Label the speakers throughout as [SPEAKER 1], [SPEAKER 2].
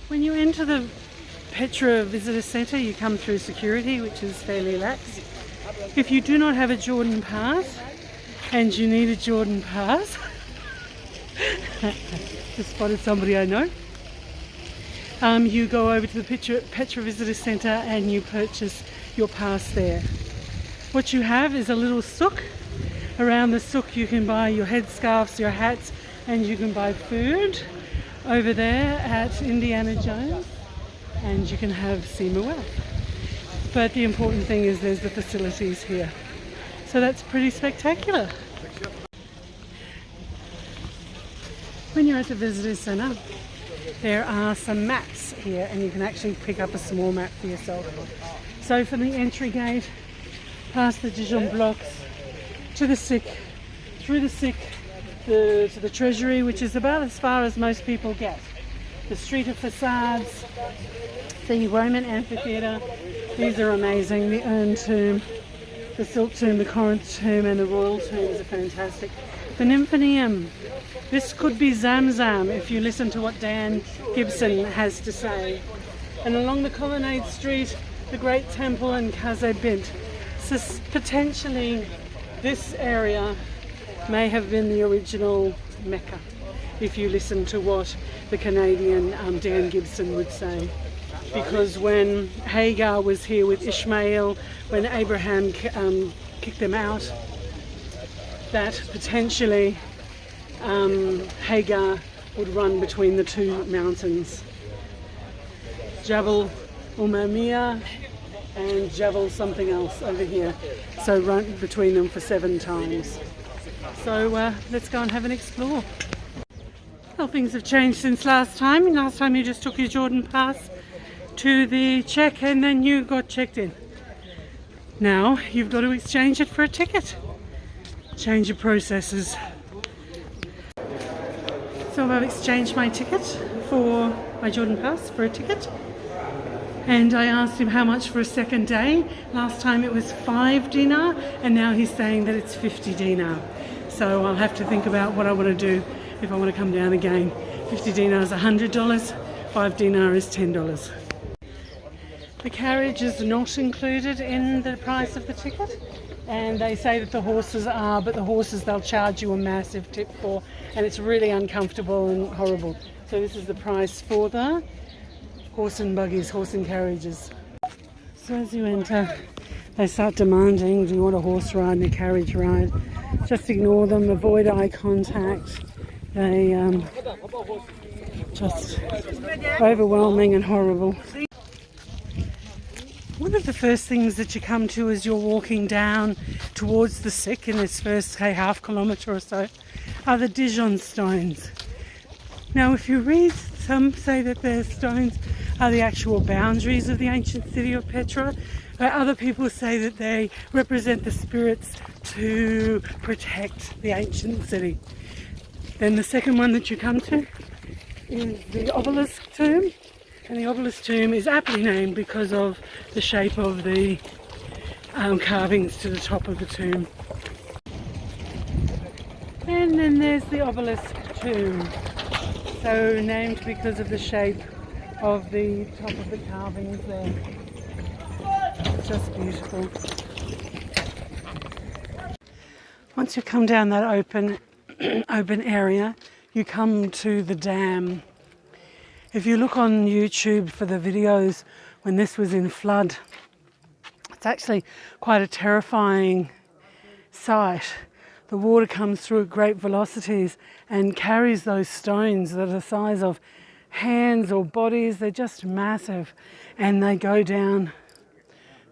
[SPEAKER 1] When you enter the Petra Visitor Center, you come through security, which is fairly lax. If you do not have a Jordan pass, and you need a Jordan pass, just spotted somebody I know, you go over to the Petra Visitor Center and you purchase your pass there. What you have is a little souk. Around the souk you can buy your headscarves, your hats, and you can buy food. Over there at Indiana Jones, and you can have Sima. But the important thing is there's the facilities here. So that's pretty spectacular. When you're at the visitor centre, there are some maps here, and you can actually pick up a small map for yourself. So from the entry gate, past the Djinn Blocks, to the Sick, through the Sick, to the Treasury, which is about as far as most people get. The Street of Facades, the Roman Amphitheatre, these are amazing. The Urn Tomb, the Silk Tomb, the Corinth Tomb, and the Royal Tombs are fantastic. The Nymphaeum, this could be Zamzam if you listen to what Dan Gibson has to say. And along the Colonnade Street, the Great Temple and Kaze Bint. So potentially this area may have been the original Mecca, if you listen to what the Canadian Dan Gibson would say. Because when Hagar was here with Ishmael, when Abraham kicked them out, that potentially Hagar would run between the two mountains, Jabal Umamia and Jabal something else over here. So run between them for 7 times. So let's go and have an explore. Well, things have changed since last time. Last time you just took your Jordan pass to the check and then you got checked in. Now you've got to exchange it for a ticket. Change of processes. So I've exchanged my ticket for my Jordan pass for a ticket. And I asked him how much for a second day. Last time it was 5 dinar, and now he's saying that it's 50 dinar. So I'll have to think about what I want to do if I want to come down again. 50 dinar is $100, 5 dinar is $10. The carriage is not included in the price of the ticket, and they say that the horses are, but the horses they'll charge you a massive tip for, and it's really uncomfortable and horrible. So this is the price for the horse and buggies, horse and carriages. So as you enter, they start demanding, do you want a horse ride and a carriage ride? Just ignore them, avoid eye contact. They just overwhelming and horrible. One of the first things that you come to as you're walking down towards the Sick in this first, say, half kilometre or so, are the Djinn stones. Now, if you read, some say that the stones are the actual boundaries of the ancient city of Petra, but other people say that they represent the spirits to protect the ancient city. Then the second one that you come to is the Obelisk Tomb, and the Obelisk Tomb is aptly named because of the shape of the carvings to the top of the tomb. And then there's the Obelisk Tomb, so named because of the shape of the top of the carvings there. Just beautiful. Once you come down that open area, you come to the dam. If you look on YouTube for the videos when this was in flood, it's actually quite a terrifying sight. The water comes through at great velocities and carries those stones that are the size of hands or bodies. They're just massive, and they go down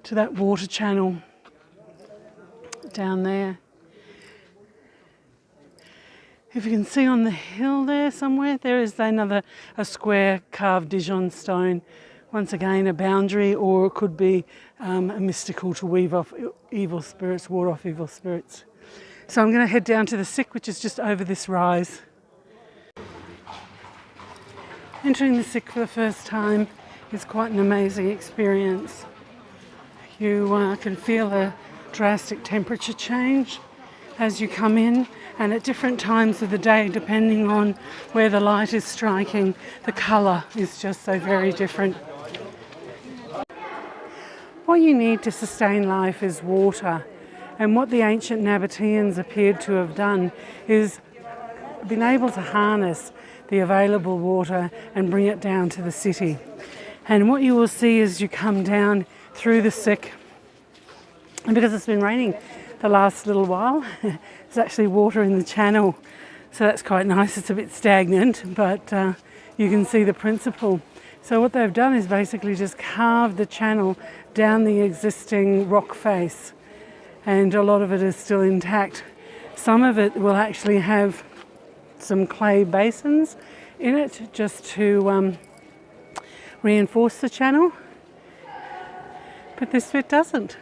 [SPEAKER 1] to that water channel down there. If you can see on the hill there somewhere, there is a square carved Djinn stone. Once again, a boundary, or it could be a mystical to weave off evil spirits, ward off evil spirits. So I'm going to head down to the Sick, which is just over this rise. Entering the Sick for the first time is quite an amazing experience. You can feel a drastic temperature change. as you come in, and at different times of the day, depending on where the light is striking, the colour is just so very different. What you need to sustain life is water, and what the ancient Nabateans appeared to have done is been able to harness the available water and bring it down to the city. And what you will see as you come down through the sick, and because it's been raining the last little while, there's actually water in the channel, so that's quite nice. It's a bit stagnant, but you can see the principle. So what they've done is basically just carved the channel down the existing rock face, and a lot of it is still intact. Some of it will actually have some clay basins in it just to reinforce the channel, but this bit doesn't.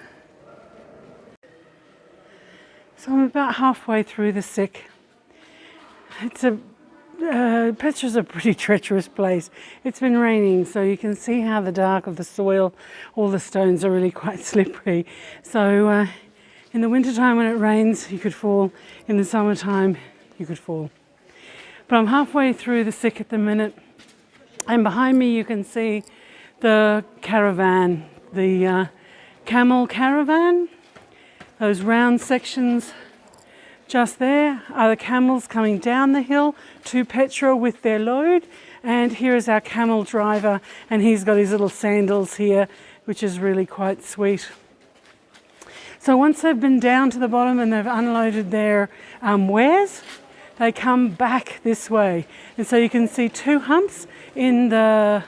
[SPEAKER 1] So I'm about halfway through the sick. Petra's a pretty treacherous place. It's been raining, so you can see how the dark of the soil, all the stones are really quite slippery. So in the wintertime when it rains, you could fall. In the summertime, you could fall. But I'm halfway through the sick at the minute, and behind me you can see the caravan, the camel caravan. Those round sections just there are the camels coming down the hill to Petra with their load. And here is our camel driver, and he's got his little sandals here, which is really quite sweet. So once they've been down to the bottom and they've unloaded their wares, they come back this way. And so you can see two humps in the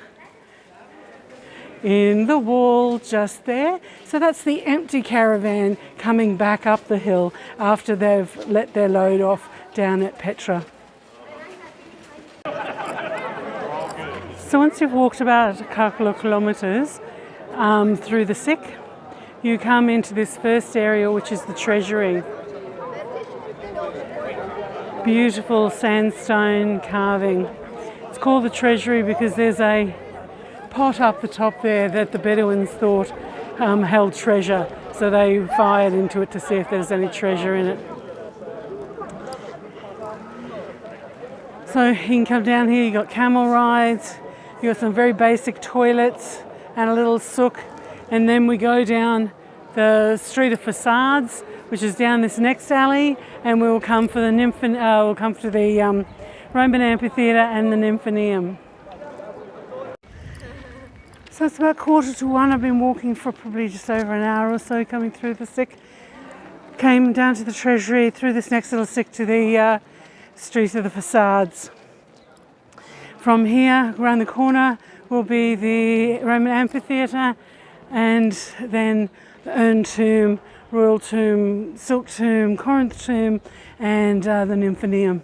[SPEAKER 1] wall just there. So that's the empty caravan coming back up the hill after they've let their load off down at Petra. So once you've walked about a couple of kilometres through the sick, you come into this first area, which is the Treasury. Beautiful sandstone carving. It's called the Treasury because there's a pot up the top there that the Bedouins thought held treasure, so they fired into it to see if there's any treasure in it. So you can come down here, you've got camel rides, you've got some very basic toilets and a little souk, and then we go down the Street of Facades, which is down this next alley, and we'll come for the we'll come to the Roman amphitheatre and the Nymphaeum. So it's about 1:45. I've been walking for probably just over an hour or so, coming through the sick. Came down to the Treasury, through this next little sick to the Street of the Facades. From here, around the corner, will be the Roman amphitheatre, and then the urn tomb, royal tomb, silk tomb, Corinth tomb, and the Nymphaeum.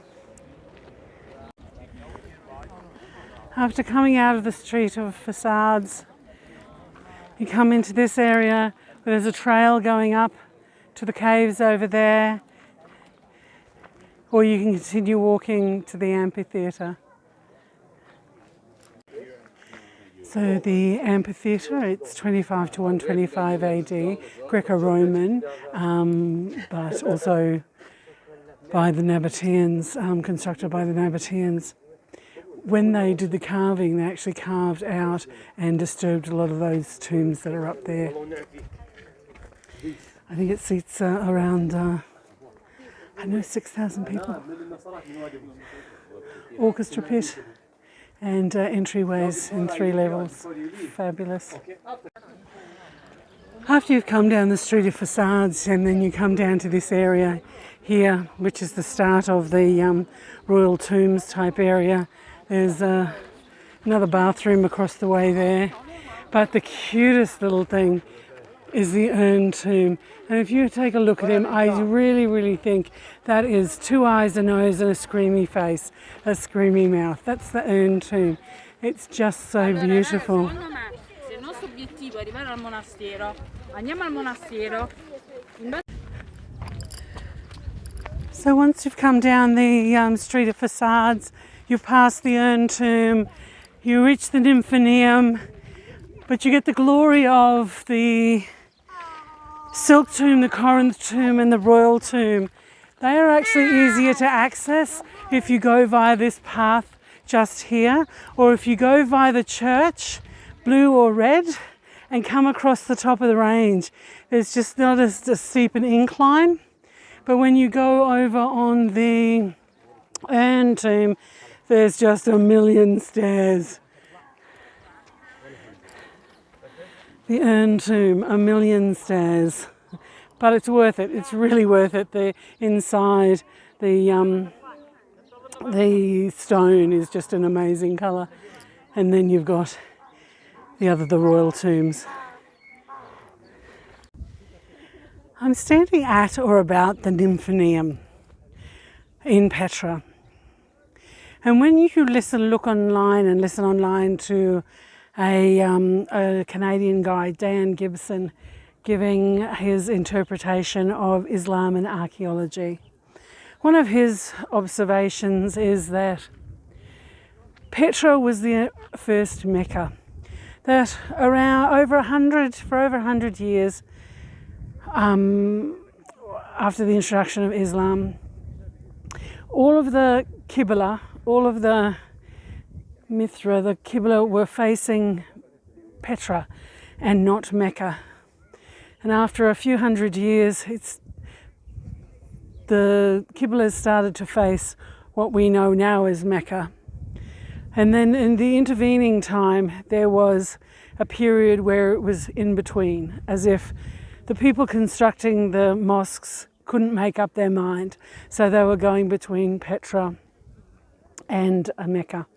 [SPEAKER 1] After coming out of the Street of Facades, you come into this area where there's a trail going up to the caves over there, or you can continue walking to the amphitheatre. So the amphitheatre, it's 25 to 125 AD, Greco-Roman, but also by the Nabateans, constructed by the Nabateans. When they did the carving, they actually carved out and disturbed a lot of those tombs that are up there. I think it seats around, 6,000 people. Orchestra pit. And entryways in 3 levels. Fabulous. After you've come down the Street of Facades, and then you come down to this area here, which is the start of the royal tombs type area, there's another bathroom across the way there. But the cutest little thing is the urn tomb. And if you take a look at him, I really, really think that is 2 eyes, a nose and a screamy face, a screamy mouth. That's the urn tomb. It's just so beautiful. So once you've come down the Street of Facades, you've passed the urn tomb, you reach the Nymphaeum, but you get the glory of the silk tomb, the Corinth tomb and the royal tomb They are actually easier to access if you go via this path just here, or if you go via the church, blue or red, and come across the top of the range. There's just not as steep an incline, but when you go over on the urn tomb, there's just a million stairs. The urn tomb, a million stairs. But it's worth it. It's really worth it. The inside, the stone is just an amazing colour. And then you've got the royal tombs. I'm standing at or about the Nymphaeum in Petra. And when you look online to a Canadian guy, Dan Gibson, giving his interpretation of Islam and archaeology, one of his observations is that Petra was the first Mecca. That for over 100 years after the introduction of Islam, all of the Qibla, all of the Mithra, the Qibla were facing Petra and not Mecca. And after a few hundred years, the Qibla started to face what we know now as Mecca. And then in the intervening time, there was a period where it was in between, as if the people constructing the mosques couldn't make up their mind. So they were going between Petra and Mecca.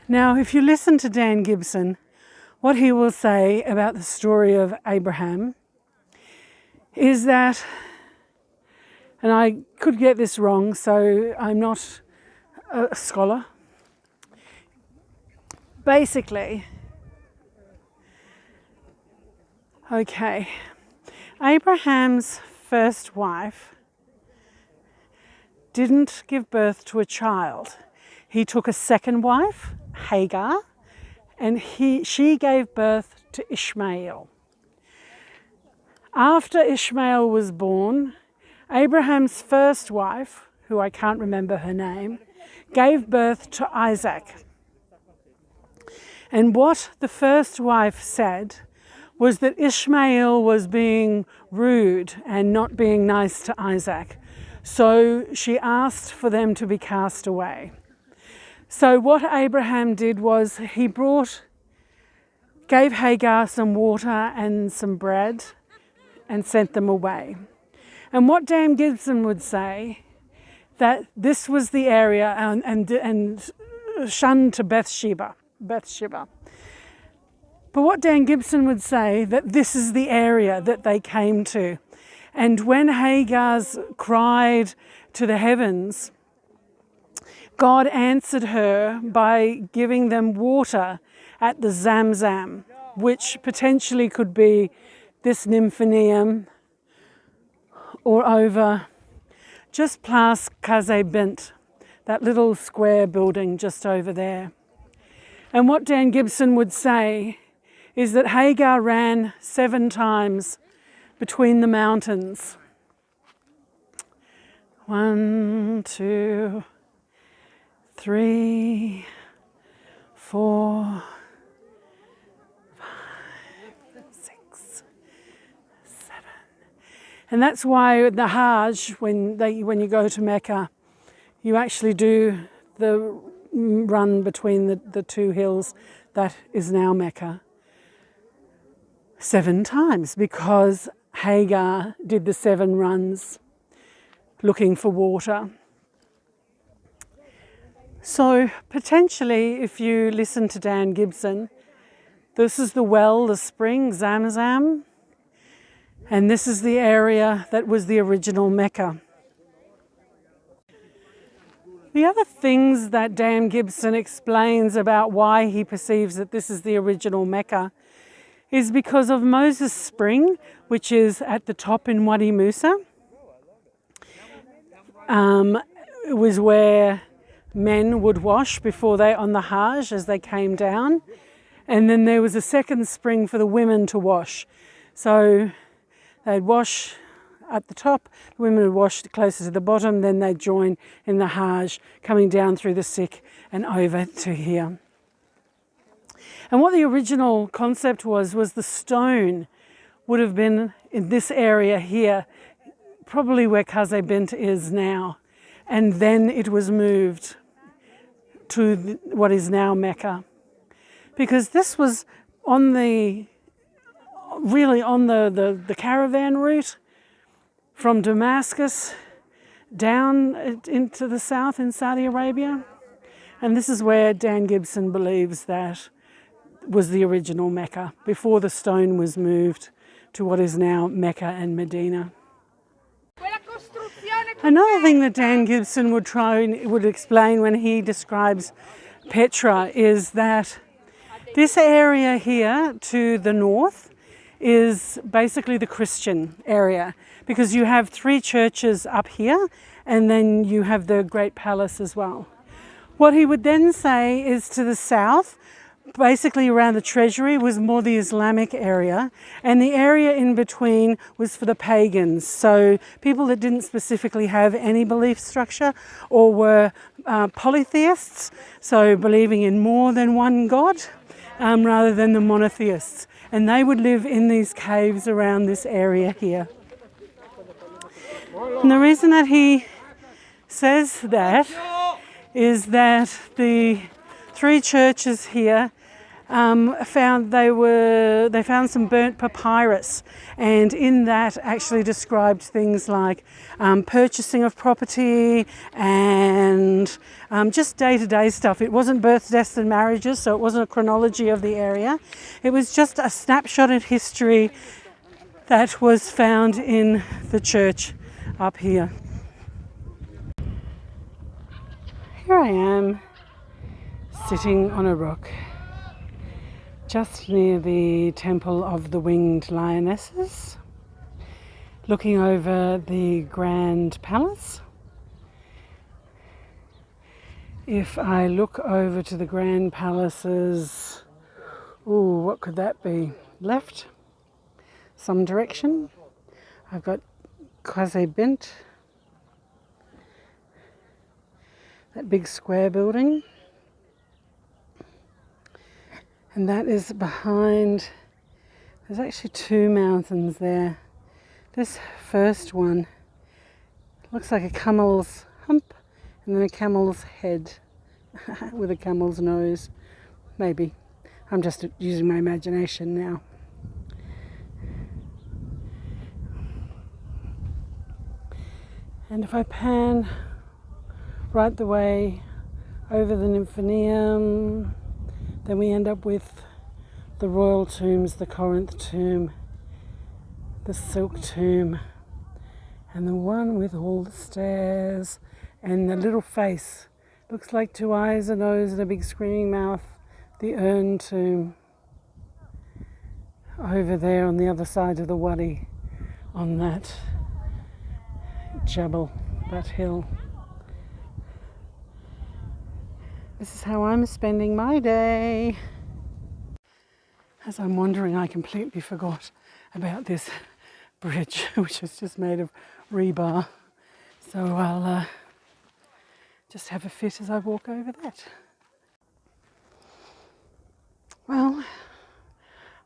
[SPEAKER 1] Now, if you listen to Dan Gibson, what he will say about the story of Abraham is that, and I could get this wrong, so I'm not a scholar. Basically, Abraham's first wife didn't give birth to a child. He took a second wife, Hagar, and she gave birth to Ishmael. After Ishmael was born, Abraham's first wife, who I can't remember her name, gave birth to Isaac. And what the first wife said was that Ishmael was being rude and not being nice to Isaac. So she asked for them to be cast away. So what Abraham did was he gave Hagar some water and some bread and sent them away. And what Dan Gibson would say, that this was the area and shunned to Bathsheba. But what Dan Gibson would say, that this is the area that they came to. And when Hagar's cried to the heavens, God answered her by giving them water at the Zamzam, which potentially could be this Nymphaeum or over just past Kaze Bint, that little square building just over there. And what Dan Gibson would say is that Hagar ran 7 times between the mountains. 1, 2, 3, 4, 5, 6, 7. And that's why the Hajj, when you go to Mecca, you actually do the run between the two hills that is now Mecca 7 times, because Hagar did the 7 runs looking for water. So potentially, if you listen to Dan Gibson, this is the well, the spring, Zamzam, and this is the area that was the original Mecca. The other things that Dan Gibson explains about why he perceives that this is the original Mecca is because of Moses Spring, which is at the top in Wadi Musa. It was where men would wash before they on the Hajj as they came down. And then there was a second spring for the women to wash. So they'd wash at the top, the women would wash closer to the bottom, then they'd join in the Hajj, coming down through the Sikh and over to here. And what the original concept was the stone would have been in this area here, probably where Qazi Bint is now. And then it was moved to what is now Mecca. Because this was on the caravan route from Damascus down into the south in Saudi Arabia. And this is where Dan Gibson believes that was the original Mecca, before the stone was moved to what is now Mecca and Medina. Another thing that Dan Gibson would explain when he describes Petra is that this area here to the north is basically the Christian area, because you have 3 churches up here and then you have the Great Palace as well. What he would then say is to the south, basically around the Treasury, was more the Islamic area, and the area in between was for the pagans, so people that didn't specifically have any belief structure or were polytheists, so believing in more than one god rather than the monotheists, and they would live in these caves around this area here. And the reason that he says that is that the 3 churches here they found some burnt papyrus, and in that actually described things like purchasing of property and just day-to-day stuff. It wasn't births, deaths and marriages, so it wasn't a chronology of the area. It was just a snapshot in history that was found in the church up here. Here I am, sitting on a rock just near the Temple of the Winged Lionesses, looking over the Grand Palace. If I look over to the Grand Palace's, what could that be? Left, some direction. I've got Qazi Bint, that big square building. And that is behind, there's actually 2 mountains there. This first one looks like a camel's hump and then a camel's head with a camel's nose. Maybe. I'm just using my imagination now. And if I pan right the way over the Nymphaeum, then we end up with the royal tombs, the Corinth tomb, the silk tomb, and the one with all the stairs and the little face. Looks like 2 eyes, a nose and a big screaming mouth, the urn tomb. Over there on the other side of the Wadi, on that Jabal, that hill. This is how I'm spending my day. As I'm wandering, I completely forgot about this bridge, which is just made of rebar. So I'll just have a fit as I walk over that. Well,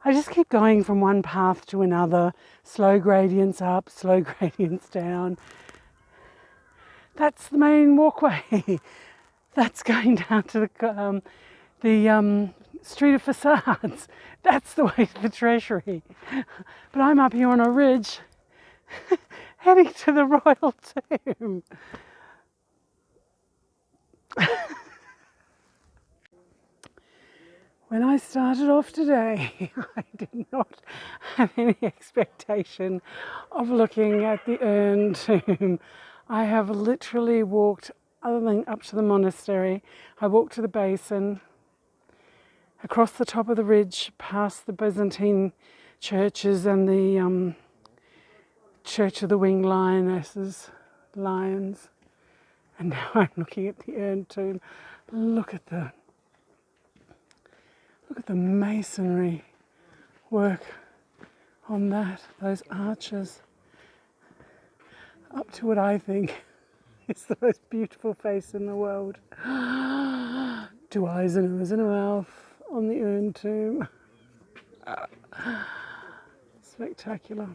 [SPEAKER 1] I just keep going from one path to another, slow gradients up, slow gradients down. That's the main walkway. That's going down to the Street of Facades. That's the way to the Treasury. But I'm up here on a ridge, heading to the royal tomb. When I started off today, I did not have any expectation of looking at the urn tomb. I have literally walked, other than up to the monastery, I walked to the basin, across the top of the ridge, past the Byzantine churches and the Church of the Winged Lionesses, lions. And now I'm looking at the urn tomb. Look at the masonry work on that, those arches. up to what I think is the most beautiful face in the world. 2 eyes and a nose and a mouth on the urn tomb. Spectacular.